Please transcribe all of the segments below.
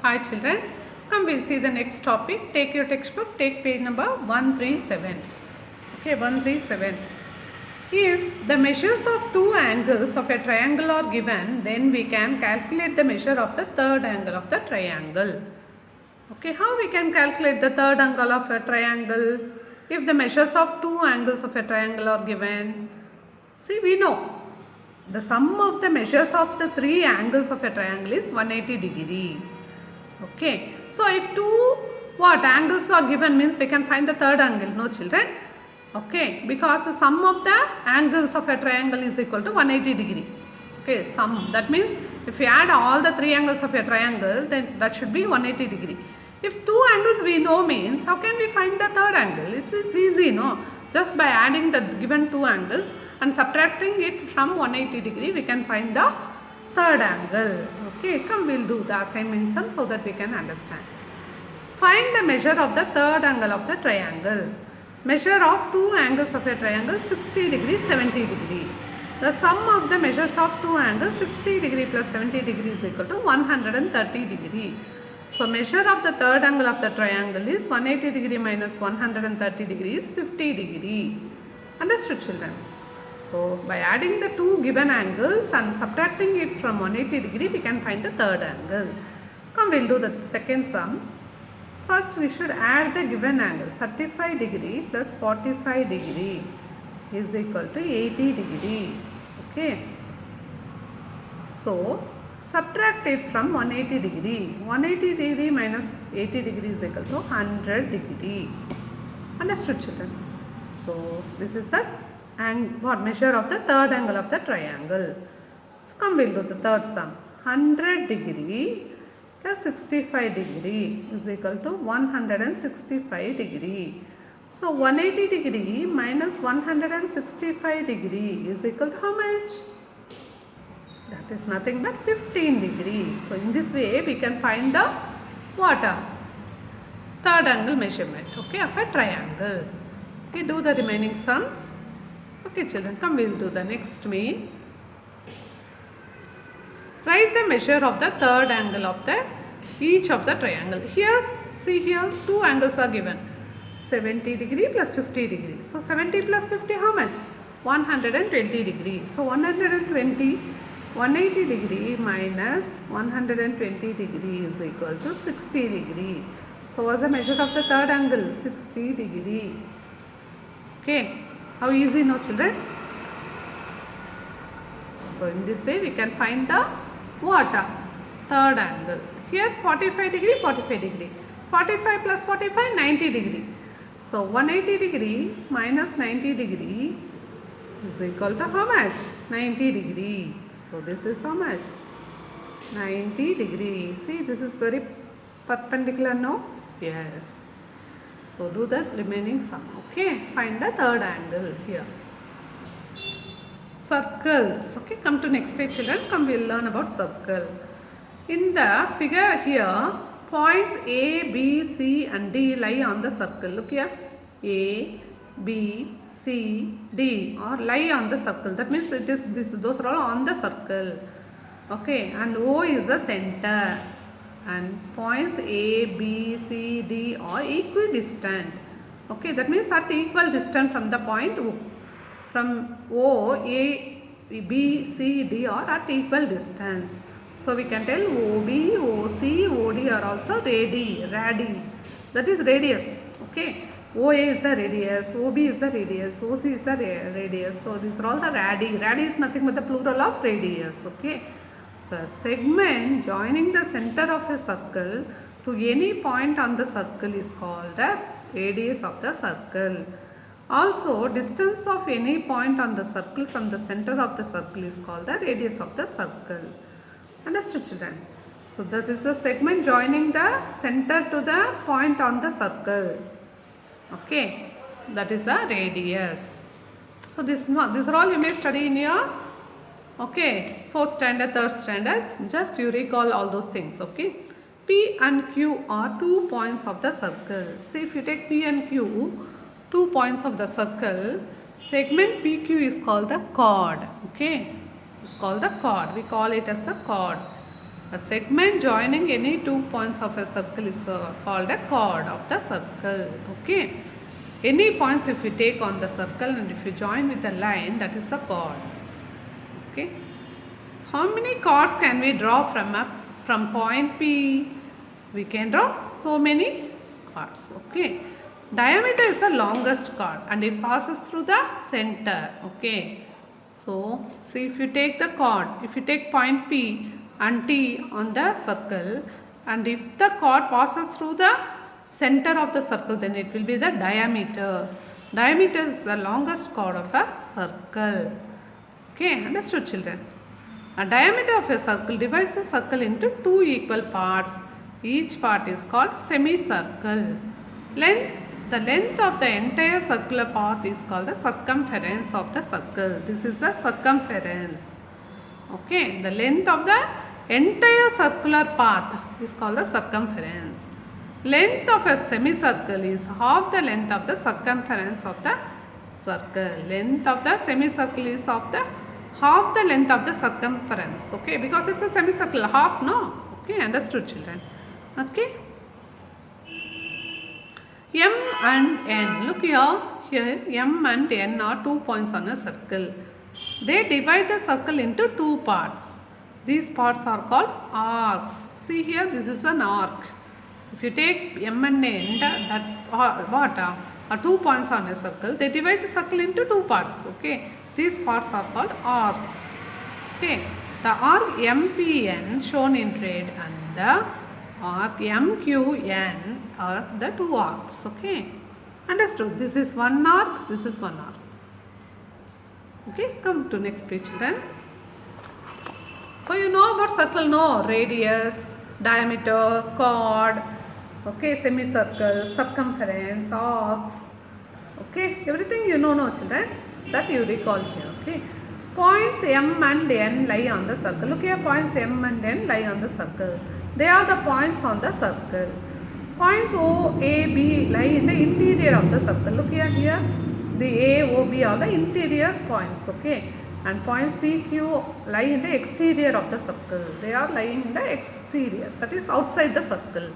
Hi children, come we'll see the next topic. Take your textbook, take page number 137. Okay, 137. If the measures of two angles of a triangle are given, then we can calculate the measure of the third angle of the triangle. Okay, how we can calculate the third angle of a triangle? If the measures of two angles of a triangle are given, see we know the sum of the measures of the three angles of a triangle is 180 degree. Okay, so if two angles are given means we can find the third angle, no children? Okay, because the sum of the angles of a triangle is equal to 180 degree. Okay, sum, that means if we add all the three angles of a triangle, then that should be 180 degree. If two angles we know means, how can we find the third angle? It is easy, no? Just by adding the given two angles and subtracting it from 180 degree, we can find the third angle. Okay, come we'll do the assignment sum so that we can understand. Find the measure of the third angle of the triangle. Measure of two angles of a triangle 60 degree, 70 degree. The sum of the measures of two angles 60 degree plus 70 degree is equal to 130 degree. So measure of the third angle of the triangle is 180 degree minus 130 degree is 50 degree. Understood children? So by adding the two given angles and subtracting it from 180 degree, we can find the third angle. Come we'll do the second sum. First we should add the given angles. 35 degree plus 45 degree is equal to 80 degree. Okay. So subtract it from 180 degree. 180 degree minus 80 degree is equal to 100 degree. Understood children? So this is the measure of the third angle of the triangle. So come we'll do the third sum. 100 degree plus 65 degree is equal to 165 degree. So 180 degree minus 165 degree is equal to how much? That is nothing but 15 degree. So in this way we can find the third angle measurement, okay, of a triangle. Okay, do the remaining sums. Okay children, come we'll do the next main. Write the measure of the third angle of each of the triangle. Here, see here, two angles are given. 70 degree plus 50 degree. So 70 plus 50 how much? 120 degree. So 180 degree minus 120 degree is equal to 60 degree. So what's the measure of the third angle? 60 degree. Okay. How easy, no children? So in this way we can find the third angle. Here 45 degree, 45 degree. 45 plus 45, 90 degree. So 180 degree minus 90 degree is equal to how much? 90 degree. So this is how much? 90 degree. See, this is very perpendicular, no? Yes. So do the remaining sum. Okay, find the third angle here. Circles. Okay, come to next page children. Come we'll learn about circle. In the figure here, points A, B, C and D lie on the circle. Look here. A, B, C, D or lie on the circle. That means those are all on the circle. Okay, and O is the center. And points A, B, C, D are equidistant. Okay, that means at equal distance from the point O. From O, A, B, C, D are at equal distance. So we can tell OB, OC, OD are also radii. That is radius. Okay, OA is the radius, OB is the radius, OC is the radius. So these are all the radii. Radii is nothing but the plural of radius. Okay. So a segment joining the center of a circle to any point on the circle is called the radius of the circle. Also, distance of any point on the circle from the center of the circle is called the radius of the circle. Understood children? So that is the segment joining the center to the point on the circle. Okay, that is the radius. So these are all you may study in your fourth standard, third standard. Just you recall all those things. Okay, P and Q are 2 points of the circle. See, if you take P and Q, 2 points of the circle, segment PQ is called the chord. Okay, it's called the chord. We call it as the chord. A segment joining any two points of a circle is called a chord of the circle. Okay. Any points if you take on the circle and if you join with a line, that is a chord. Okay. How many chords can we draw from point P? We can draw so many chords. Okay. Diameter is the longest chord and it passes through the center. Okay. So, see if you take the chord, if you take point P and T on the circle, and if the chord passes through the center of the circle, then it will be the diameter. Diameter is the longest chord of a circle. Okay, understood children? A diameter of a circle divides the circle into two equal parts. Each part is called semicircle. The length of the entire circular path is called the circumference of the circle. This is the circumference. Okay, the length of the entire circular path is called the circumference. Length of a semicircle is half the length of the circumference of the circle. Length of the semicircle is half the length of the circumference. Okay, because it's a semicircle, half, no? Okay, understood children? Okay. M and N. Look here M and N are 2 points on a circle. They divide the circle into two parts. These parts are called arcs. See here, this is an arc. If you take M and N, that are 2 points on a circle. They divide the circle into two parts. Okay, these parts are called arcs. Okay, the arc MPN shown in red and the arc MQN are the two arcs. Okay, understood? This is one arc, this is one arc. Okay, come to next page then. So you know about circle, no? Radius, diameter, chord, okay, semicircle, circumference, arcs. Okay, everything you know, no children? That you recall here. Okay, points M and N lie on the circle. Look here, points M and N lie on the circle. They are the points on the circle. Points O, A, B lie in the interior of the circle. Look here, the A, O, B are the interior points. Okay, and points P, Q lie in the exterior of the circle. They are lying in the exterior, that is outside the circle.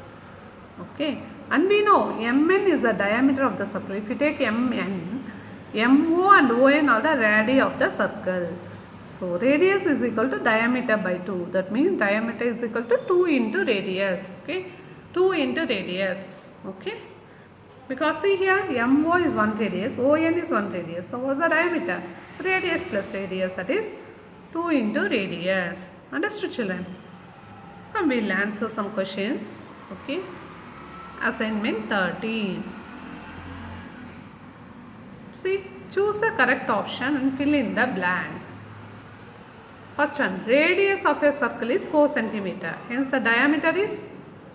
Okay, and we know Mn is the diameter of the circle. If you take Mn, Mo and On are the radii of the circle. So radius is equal to diameter by 2. That means diameter is equal to 2 into radius. Okay, 2 into radius. Okay, because see here Mo is 1 radius, On is 1 radius. So what's the diameter? Radius plus radius, that is 2 into radius. Understood children? And we will answer some questions. Okay, assignment 13. See, choose the correct option and fill in the blanks. First one, radius of a circle is 4 cm. Hence the diameter is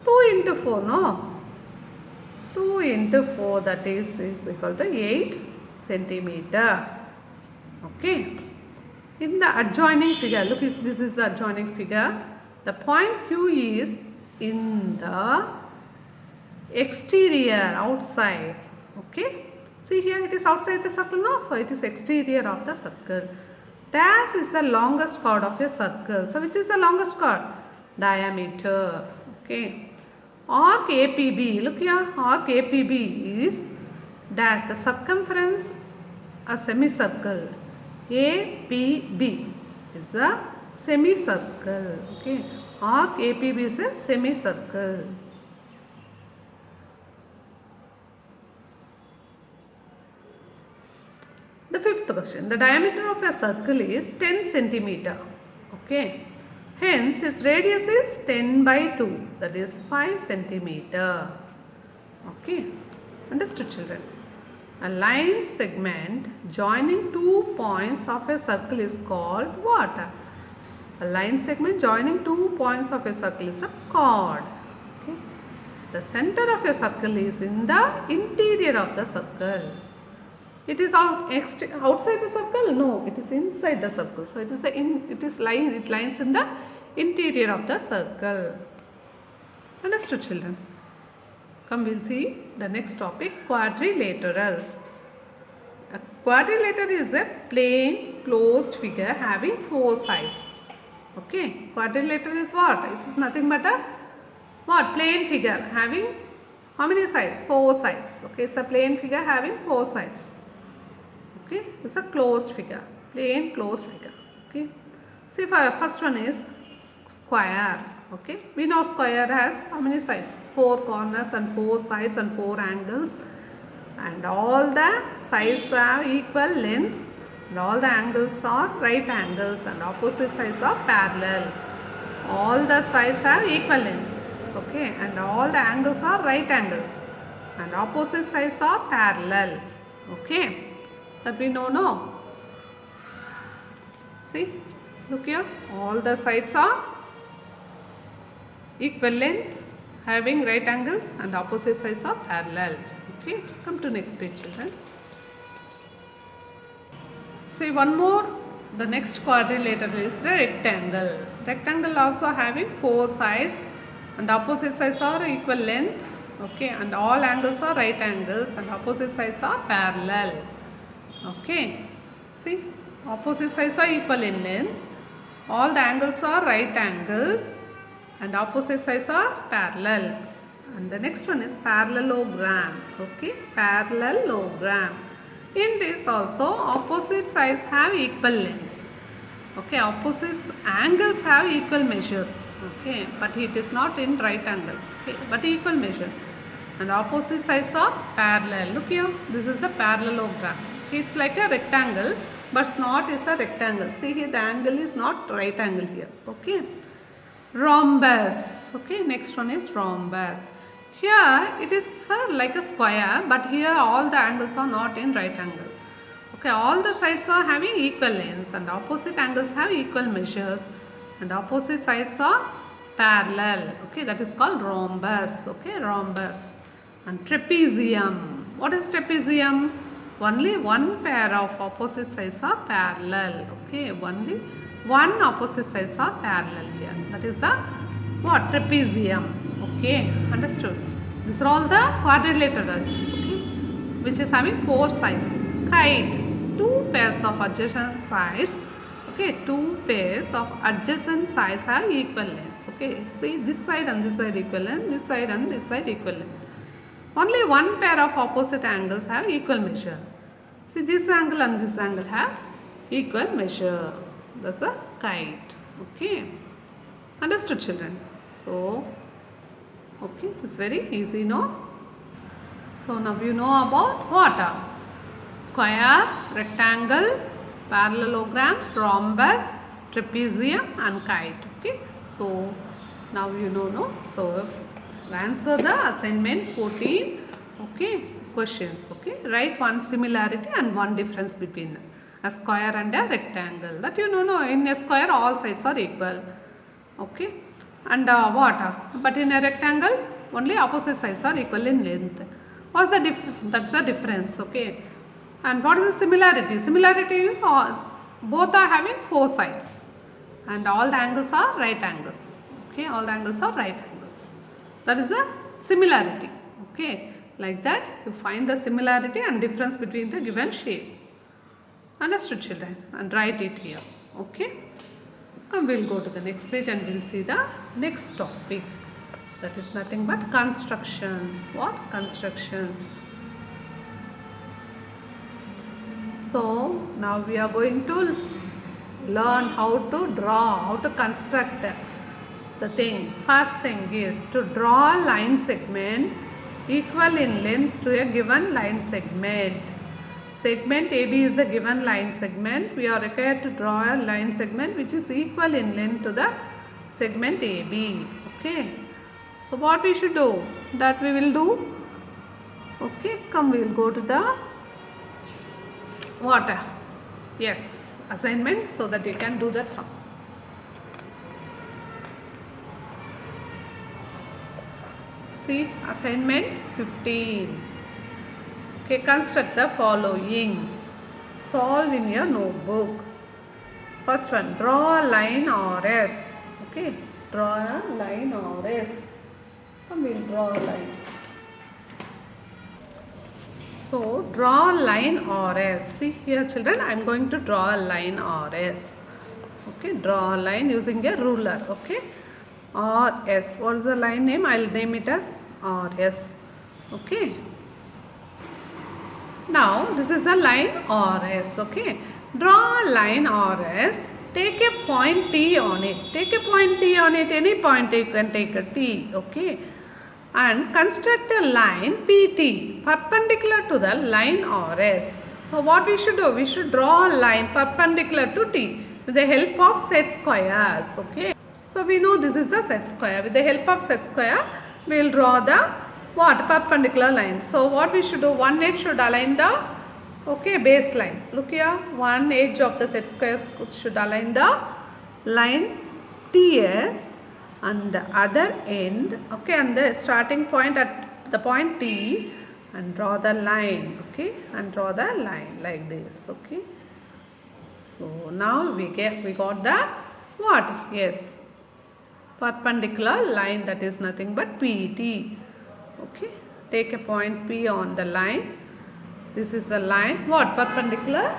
2 into 4, no? 2 into 4, that is equal to 8 cm. Okay. In the adjoining figure, look, this is the adjoining figure. The point Q is in the exterior, outside. Okay. See here, it is outside the circle, no? So it is exterior of the circle. Dash is the longest chord of a circle. So which is the longest chord? Diameter. Okay. Arc APB. Look here. Arc APB is dash. The circumference a semicircle. APB is the semicircle. Okay. Arc APB is a semicircle. The fifth question, the diameter of a circle is 10 centimeter. Okay. Hence, its radius is 10 by 2, that is 5 centimeter. Okay. Understood children? A line segment joining two points of a circle is called what? A line segment joining two points of a circle is a chord. Okay. The center of a circle is in the interior of the circle. It is outside the circle? No, it is inside the circle. So it lines in the interior of the circle. Understood children? Come, we'll see the next topic, quadrilaterals. A quadrilateral is a plane closed figure having 4 sides. Okay, quadrilateral is what? It is nothing but a what? Plane figure having how many sides? 4 sides. Okay, it's a plane figure having 4 sides. Okay, it's a closed figure, plain closed figure. Okay, see, first one is square. Okay, we know square has how many sides? 4 corners and 4 sides and 4 angles, and all the sides have equal lengths, and all the angles are right angles, and opposite sides are parallel. All the sides have equal lengths. Okay, and all the angles are right angles, and opposite sides are parallel. Okay, that we know now. See, look here, all the sides are equal length, having right angles, and opposite sides are parallel. Okay, come to next page, children. See, one more, the next quadrilateral is the rectangle. Rectangle also having 4 sides, and the opposite sides are equal length. Okay, and all angles are right angles, and opposite sides are parallel. Okay, see, opposite sides are equal in length, all the angles are right angles, and opposite sides are parallel. And the next one is parallelogram. Okay, parallelogram. In this also opposite sides have equal lengths. Okay, opposite angles have equal measures. Okay, but it is not in right angle. Okay, but equal measure. And opposite sides are parallel. Look here, this is the parallelogram. Okay, it's like a rectangle, but it's not is a rectangle. See here, the angle is not right angle here. Okay, rhombus. Okay, next one is rhombus. Here it is like a square, but here all the angles are not in right angle. Okay, all the sides are having equal lengths, and opposite angles have equal measures, and opposite sides are parallel. Okay, that is called rhombus. Okay, rhombus. And trapezium. What is trapezium? Only one pair of opposite sides are parallel. Okay, only one opposite sides are parallel here. That is the what? Trapezium. Okay, understood. These are all the quadrilaterals. Okay, which is having 4 sides. Kite. 2 pairs of adjacent sides. Okay, 2 pairs of adjacent sides have equal lengths. Okay, see, this side and this side equal length, this side and this side equal length. Only one pair of opposite angles have equal measure. See, this angle and this angle have equal measure. That's a kite. Okay, understood, children? So, okay, it's very easy, no? So now you know about what? Square, rectangle, parallelogram, rhombus, trapezium and kite. Okay, so now you know, no? So answer the assignment 14. Okay, questions. Okay, write one similarity and one difference between a square and a rectangle. That you know, no? In a square all sides are equal. Okay, and what? But in a rectangle only opposite sides are equal in length. What's the that's the difference. Okay, and what is the similarity? Similarity is both are having 4 sides, and all the angles are right angles. Okay, all the angles are right angles. That is the similarity. Okay, like that you find the similarity and difference between the given shape. Understood, children? And write it here. Okay, come, we'll go to the next page and we'll see the next topic. That is nothing but constructions. What? Constructions. So now we are going to learn how to draw, how to construct the thing. First thing is to draw a line segment equal in length to a given line segment. Segment AB is the given line segment. We are required to draw a line segment which is equal in length to the segment AB. Okay, so what we should do? That we will do. Okay, come, we will go to the what? Yes, assignment, so that you can do that sum. See, assignment 15. Okay, construct the following. Solve in your notebook. First one, draw a line RS. Okay, draw a line RS. Come, we will draw a line. So, draw a line RS. See here, children, I am going to draw a line RS. Okay, draw a line using a ruler. Okay, RS. What is the line name? I'll name it as RS. Okay. Now this is a line RS. Okay, draw a line RS. Take a point T on it. Take a point T on it. Any point you can take a T. Okay, and construct a line PT perpendicular to the line RS. So what we should do? We should draw a line perpendicular to T with the help of set squares. Okay. So we know this is the set square. With the help of set square, we will draw the what? Perpendicular line. So what we should do? One edge should align the baseline. Look here. One edge of the set square should align the line TS, and the other end, and the starting point at the point T, and draw the line, and draw the line like this, So now we got the what? Yes, perpendicular line, that is nothing but PT. Take a point P on the line. This is the line, what? Perpendicular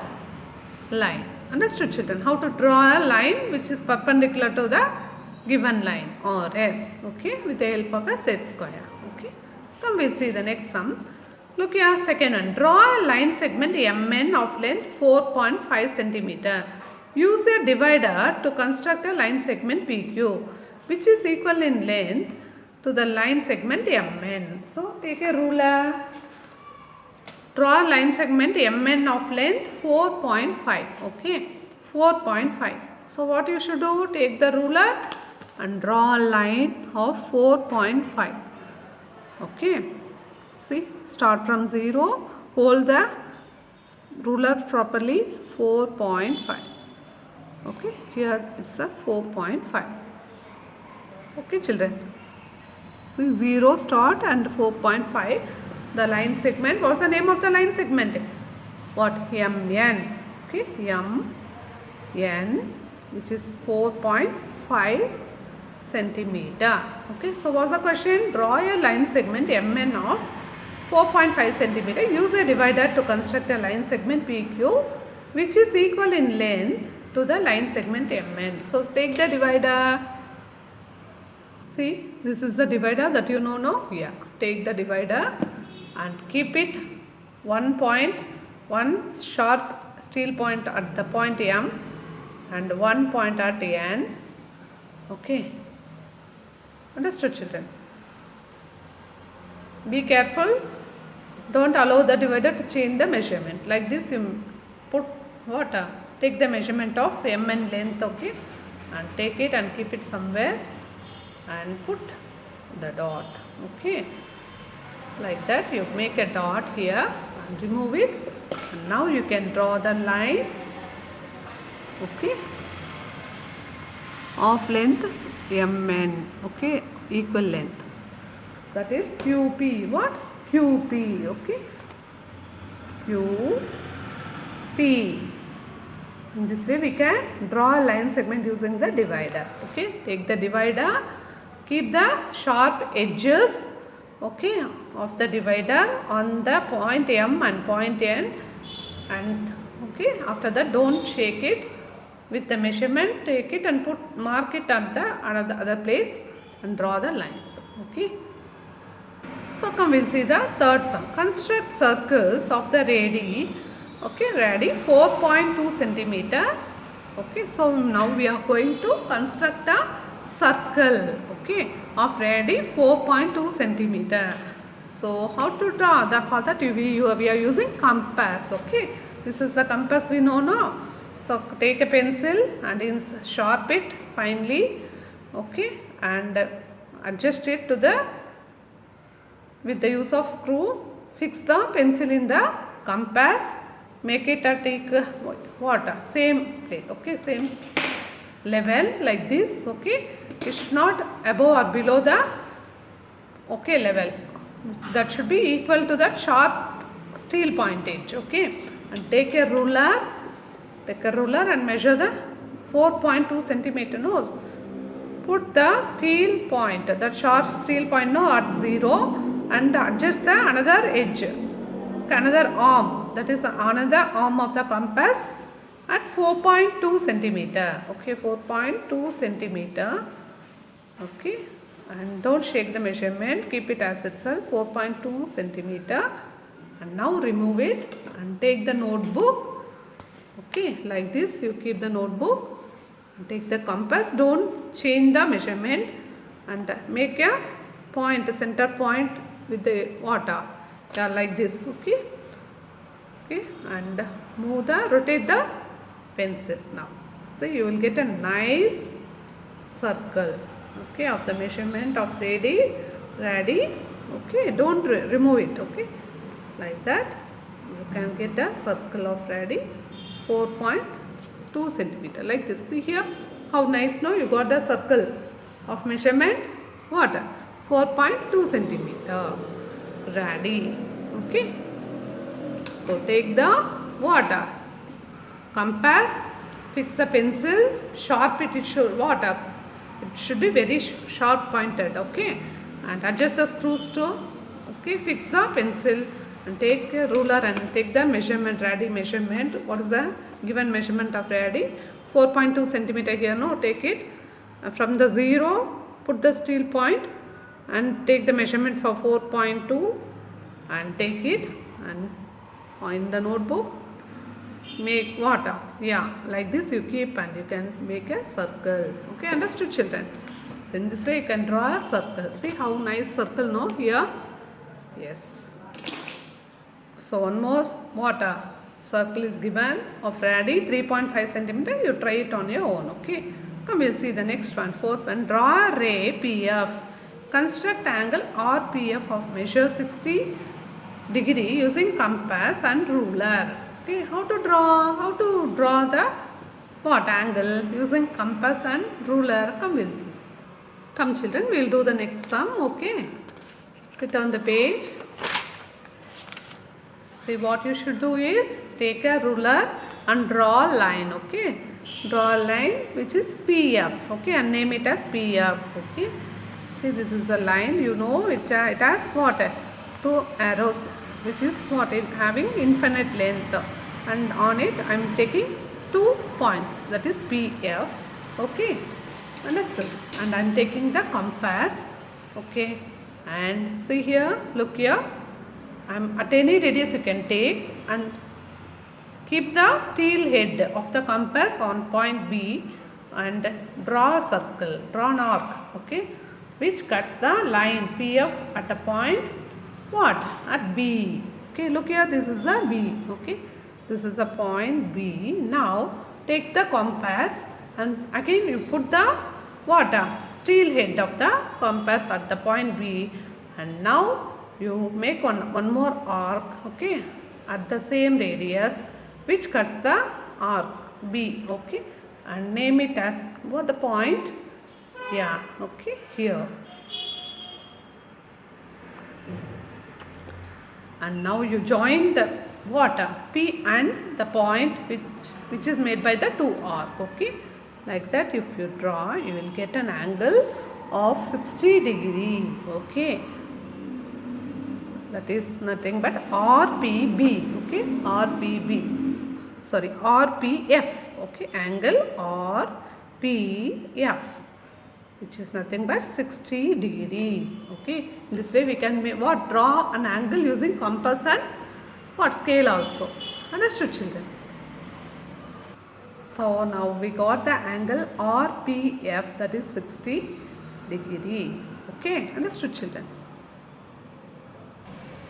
line. Understood, children? How to draw a line which is perpendicular to the given line or S, with the help of a set square. Come, we'll see the next sum. Look here, second one. Draw a line segment MN of length 4.5 centimeter. Use a divider to construct a line segment PQ, which is equal in length to the line segment MN. So take a ruler. Draw a line segment MN of length 4.5. 4.5. So what you should do? Take the ruler and draw a line of 4.5. See, start from 0. Hold the ruler properly. 4.5. Here it's a 4.5. Children. See, 0 start and 4.5. The line segment. What's the name of the line segment? What? MN. MN, which is 4.5 centimeter. So what's the question? Draw a line segment MN of 4.5 centimeter. Use a divider to construct a line segment PQ, which is equal in length to the line segment MN. So take the divider. See, this is the divider that you know now. Yeah, take the divider and keep it one sharp steel point at the point M and one point at N. Understood, children? Be careful. Don't allow the divider to change the measurement. Like this, you put what? Take the measurement of MN length, and take it and keep it somewhere and put the dot. Like that, you make a dot here and remove it, and now you can draw the line of length MN, equal length, that is QP. What? QP. QP. In this way we can draw a line segment using the divider. Take the divider, keep the sharp edges of the divider on the point M and point N, and after that don't shake it with the measurement. Take it and mark it at the other place and draw the line. So come, we'll see the third sum. Construct circles of the radii. Radii 4.2 centimeter. So now we are going to construct a circle of radii 4.2 centimeter. So how to draw? For that we are using compass. This is the compass we know now. So take a pencil and sharp it finely, and adjust it to with the use of screw. Fix the pencil in the compass. Make it take same place. Same level like this. It's not above or below the level. That should be equal to that sharp steel point edge. And take a ruler and measure the 4.2 centimeter nose. Put the steel point, that sharp steel point at 0, and adjust the another edge, another arm, that is another arm of the compass, at 4.2 centimeter. Okay, 4.2 centimeter. Okay, and don't shake the measurement, keep it as itself, 4.2 centimeter. And now remove it and take the notebook. Okay, like this you keep the notebook and take the compass. Don't change the measurement and make a point, a center point with the water. Yeah, like this. Okay, okay, and rotate the pencil now. So you will get a nice circle. Okay, of the measurement of radii. Okay, don't remove it. Okay, like that you can get a circle of radii 4.2 centimeter, like this. See here how nice. Now you got the circle of measurement what 4.2 centimeter radii. Okay, so take the water compass, fix the pencil, sharp it should water. It should be very sharp pointed. Okay, and adjust the screws too. Okay, fix the pencil and take a ruler and take the measurement, radii measurement. What is the given measurement of radii? 4.2 centimeter here. No, take it from the 0, put the steel point and take the measurement for 4.2 and take it and in the notebook make water. Yeah, like this you keep and you can make a circle. Okay, understood children? So in this way you can draw a circle. See how nice circle, no, here? Yes. So one more water circle is given of radii 3.5 centimeter. You try it on your own. Okay, come we'll see the next one. Fourth one, draw a ray PF. Construct angle RPF of measure 60 degree using compass and ruler. Okay, how to draw the what angle using compass and ruler? Come we'll see. Come children, we'll do the next sum. Okay, sit on the page. See, what you should do is take a ruler and draw a line. Okay, draw a line which is PF. Okay, and name it as PF. Okay, see, this is the line. You know it has what 2 arrows, which is what it having infinite length, and on it I am taking 2 points, that is PF. Okay, understood? And I am taking the compass. Okay, and see here, look here, I am at any radius you can take and keep the steel head of the compass on point B and draw a circle, draw an arc. Okay, which cuts the line PF at a point what? At B. Okay, look here, this is the B. Okay, this is the point B. Now take the compass and again you put the what? Steel head of the compass at the point B, and now you make one more arc. Okay, at the same radius which cuts the arc B. Okay, and name it as what the point? Yeah, okay, here. And now you join the water P and the point which is made by the 2 arc. Okay, like that if you draw you will get an angle of 60 degree. Okay, that is nothing but RPB. Okay, RPB, sorry, RPF. Okay, angle RPF, which is nothing but 60 degree. Okay, this way we can draw an angle using compass and scale also. Understood children? So now we got the angle RPF, that is 60 degree. Okay, understood children?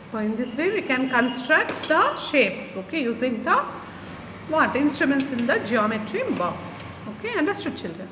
So in this way we can construct the shapes. Okay, using the instruments in the geometry box. Okay, understood children?